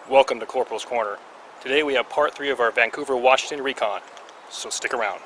Welcome to Corporals Corner. Today we have part 3 of our Vancouver, Washington recon, so stick around.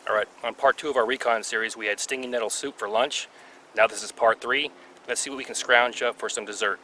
Alright, on part 2 of our recon series we had stinging nettle soup for lunch. Now this is part 3. Let's see what we can scrounge up for some dessert.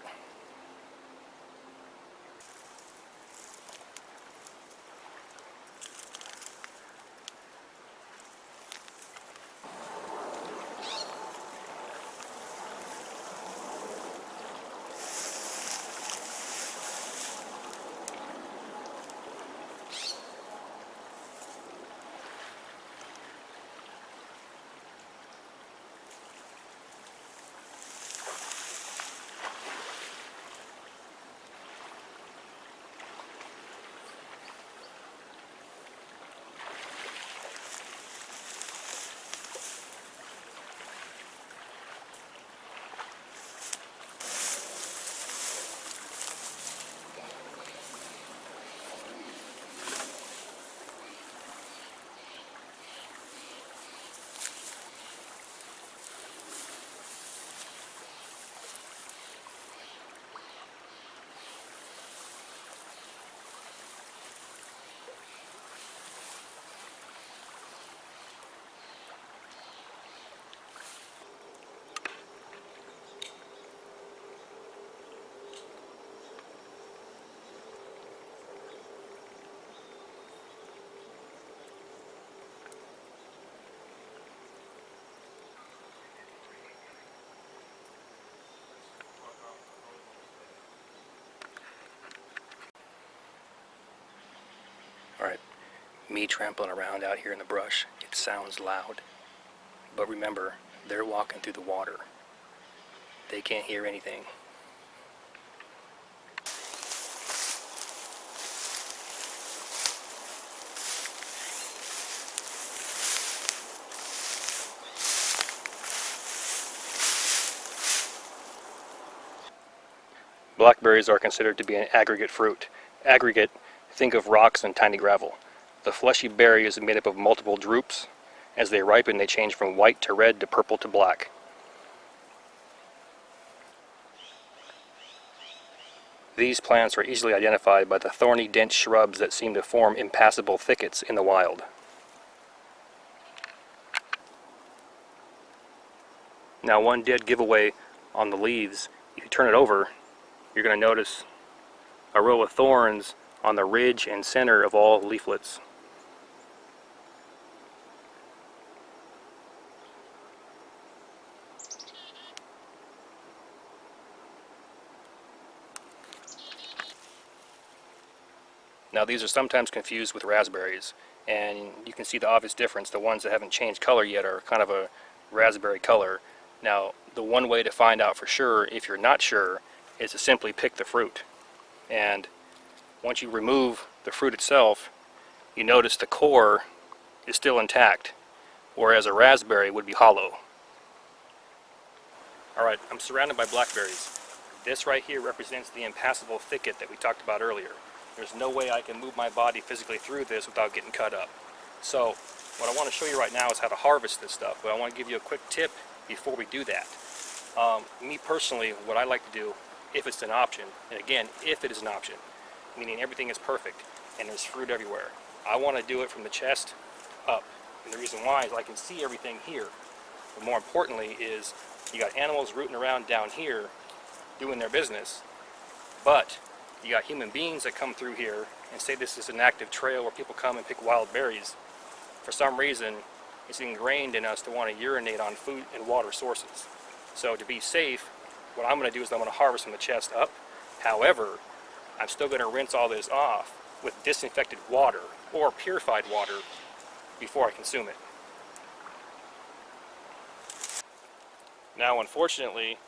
Alright, me trampling around out here in the brush, it sounds loud. But remember, they're walking through the water. They can't hear anything. Blackberries are considered to be an aggregate fruit. Aggregate, think of rocks and tiny gravel. The fleshy berry is made up of multiple drupes. As they ripen, they change from white to red to purple to black. These plants are easily identified by the thorny, dense shrubs that seem to form impassable thickets in the wild. Now, one dead giveaway on the leaves, if you turn it over, you're going to notice a row of thorns on the ridge and center of all leaflets. Now these are sometimes confused with raspberries, and you can see the obvious difference. The ones that haven't changed color yet are kind of a raspberry color. Now the one way to find out for sure, if you're not sure, is to simply pick the fruit. And once you remove the fruit itself, you notice the core is still intact, whereas a raspberry would be hollow. Alright, I'm surrounded by blackberries. This right here represents the impassable thicket that we talked about earlier. There's no way I can move my body physically through this without getting cut up. So what I want to show you right now is how to harvest this stuff, but I want to give you a quick tip before we do that. Me personally, what I like to do, if it's an option, and again, if it is an option, meaning everything is perfect and there's fruit everywhere, I want to do it from the chest up. And the reason why is I can see everything here. But more importantly is you got animals rooting around down here doing their business, but you got human beings that come through here and say this is an active trail where people come and pick wild berries. For some reason, it's ingrained in us to want to urinate on food and water sources. So to be safe, what I'm going to do is I'm going to harvest from the chest up. However, I'm still going to rinse all this off with disinfected water or purified water before I consume it. Now, unfortunately,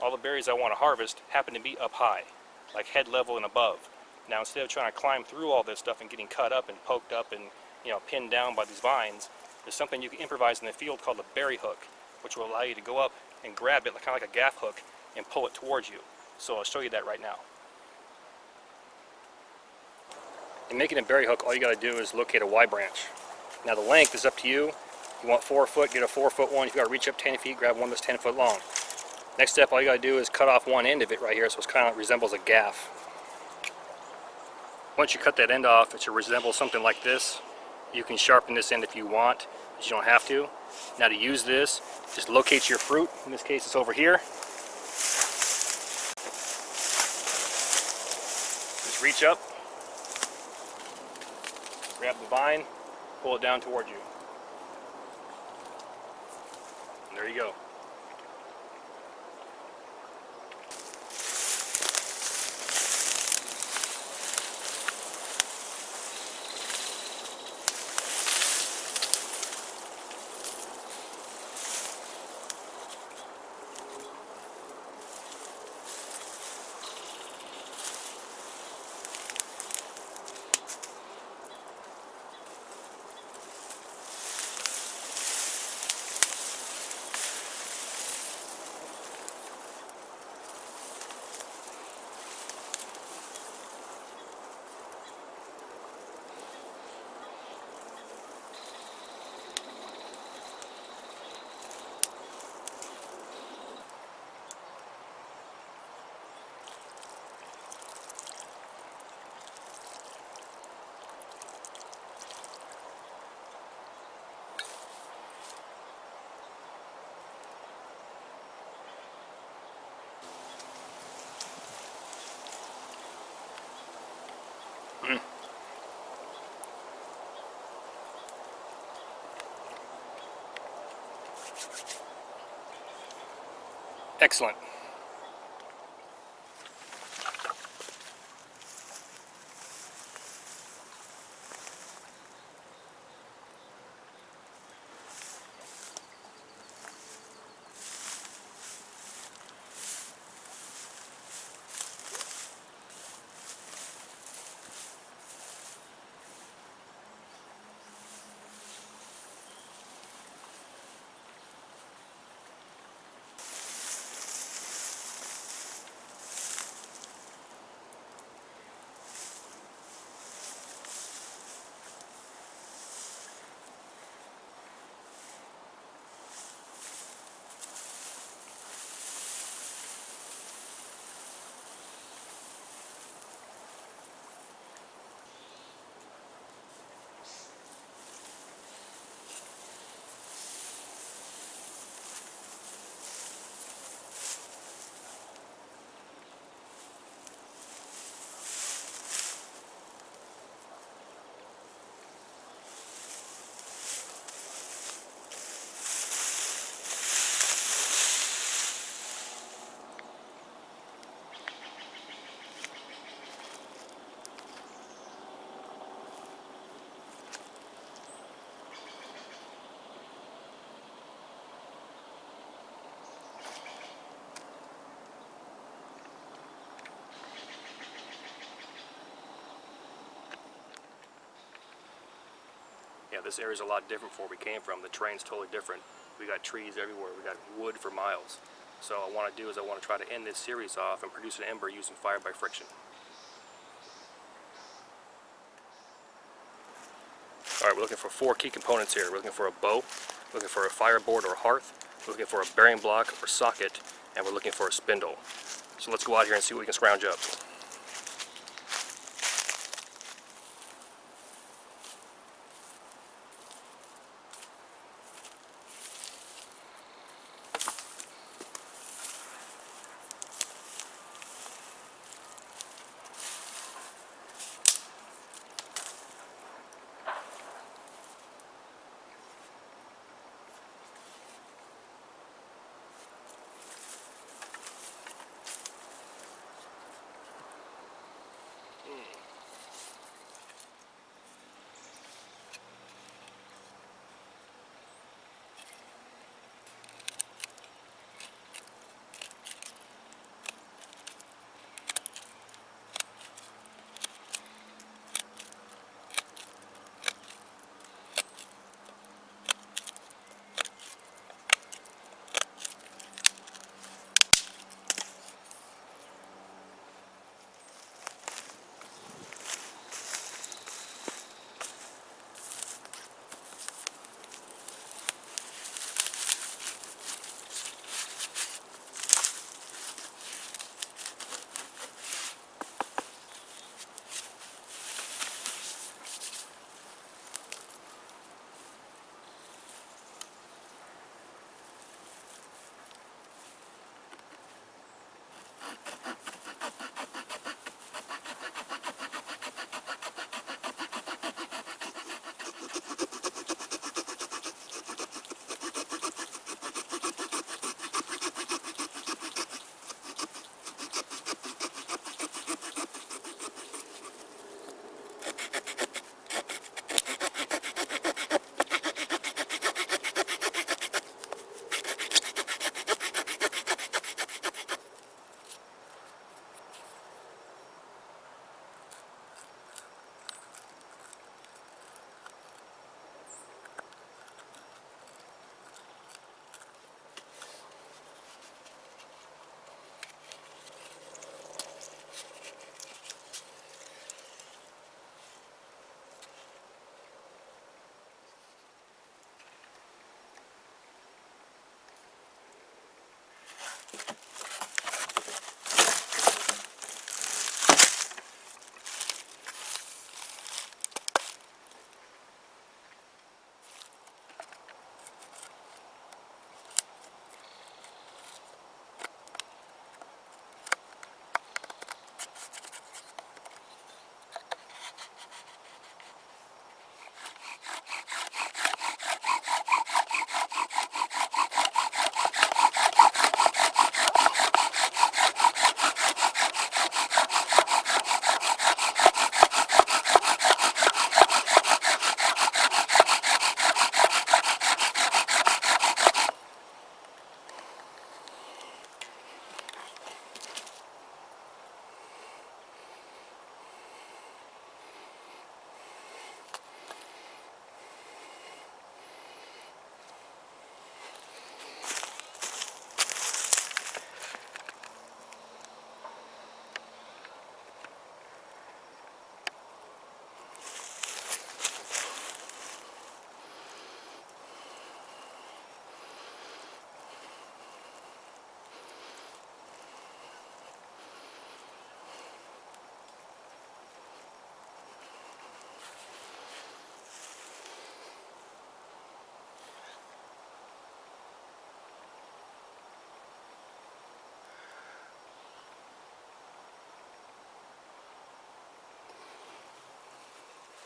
all the berries I want to harvest happen to be up high, like head level and above. Now, instead of trying to climb through all this stuff and getting cut up and poked up and, pinned down by these vines, there's something you can improvise in the field called a berry hook, which will allow you to go up and grab it, kind of like a gaff hook, and pull it towards you. So I'll show you that right now. In making a berry hook, all you got to do is locate a Y branch. Now the length is up to you. If you want 4 foot, get a 4 foot one. If you got to reach up 10 feet, grab one that's 10 foot long. Next step, all you got to do is cut off one end of it right here, so it kind of resembles a gaff. Once you cut that end off, it should resemble something like this. You can sharpen this end if you want, but you don't have to. Now to use this, just locate your fruit. In this case, it's over here. Just reach up, grab the vine, pull it down towards you. And there you go. Excellent. Yeah, this area is a lot different from where we came from. The terrain's totally different. We got trees everywhere. We got wood for miles. So what I want to do is I want to try to end this series off and produce an ember using fire by friction. Alright, we're looking for 4 key components here. We're looking for a bow, looking for a fireboard or hearth, we're looking for a bearing block or socket, and we're looking for a spindle. So let's go out here and see what we can scrounge up.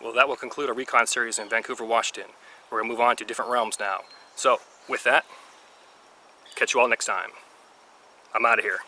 Well, that will conclude our recon series in Vancouver, Washington. We're going to move on to different realms now. So, with that, catch you all next time. I'm out of here.